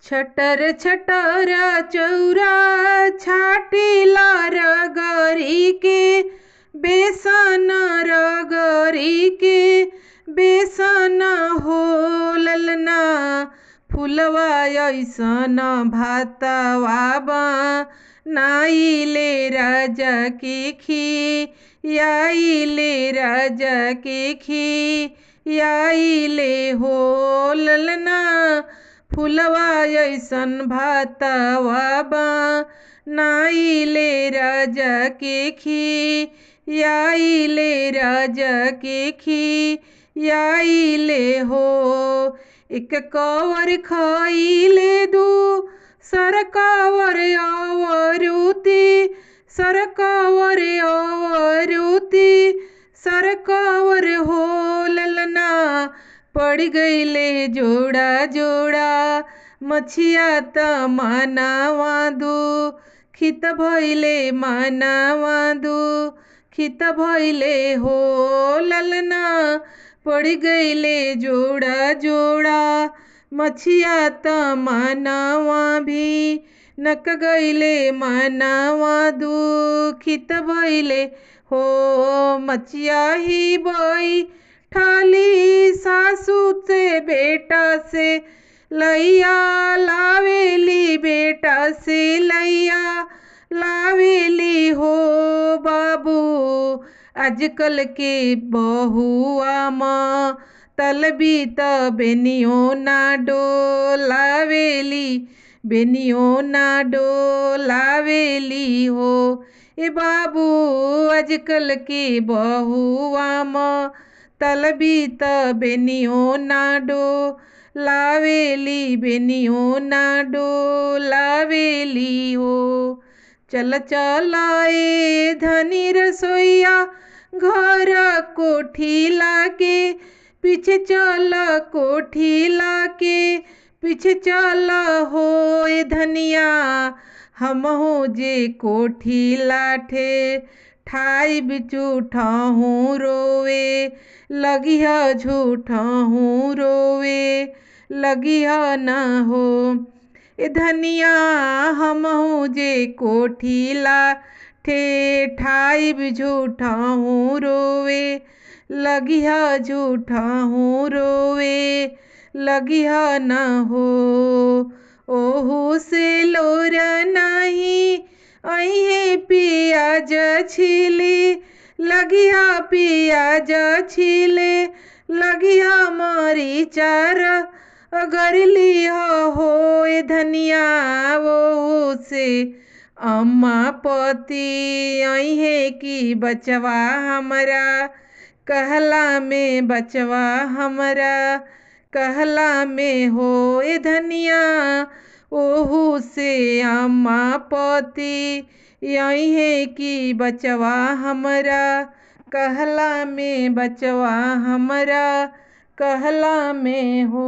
छटर छटर चौरा छाटिला रगरी के बेसन रगरी के बेसन हो ललना फुलवा ऐसन भातवा नाइले राजा के खियाइले राजा के खियाइले हो ललना फुलवा ऐसन भातवा नाइले राजा के खियाइले राजा के खियाइले हो। एक कवर खाइले दू सरकावर आवरुति सरकावर आवरुति सरकावर हो ललना पड़ गईले जोड़ा जोड़ा मछिया त मानावा दू खित भइले मानावा दू खित भइले हो ललना पड़ गईले जोड़ा जोड़ा मछिया त मानावा भी नक गईले मानावा दू खित भइले हो। मछिया ही बई ठाली सासू से बेटा से लैया लावेली बेटा से लैया लावेली हो बाबू आजकल के बहुआ माँ तलबी त बेनियो ना डोलावेली बेनियो ना डोलावेली हो। ए बाबू आजकल के बहुआ माँ तलबी त बेनियो ना डोलावेली बेनियो ना डोलावेली हो। चल चलाए धनी रसोईया घर कोठी लाके पीछे चल कोठी लाके पीछे चल हो ए धनिया हम हो जे कोठी लाठे ठाई बिचूठा हूँ रोवे लगिया झूठा हूँ रोवे लगिया ना हो। ए धनिया हम हूँ जे कोठी लाठे ठाई बिझूठा हूँ रोवे लगिया झूठा हूँ रोवे लगिया ना हो। ओहू से लोर नहीं अहे पियाज छिली लगिया पियाज छिले लगिया मारी चार अगर लिया हो ए धनिया वो से अम्मा पति अहे की बचवा हमरा कहला में बचवा हमरा कहला में हो ए धनिया ओहू से अम्मा पति अहे की बचवा हमरा कहला में बचवा हमरा कहला में हो।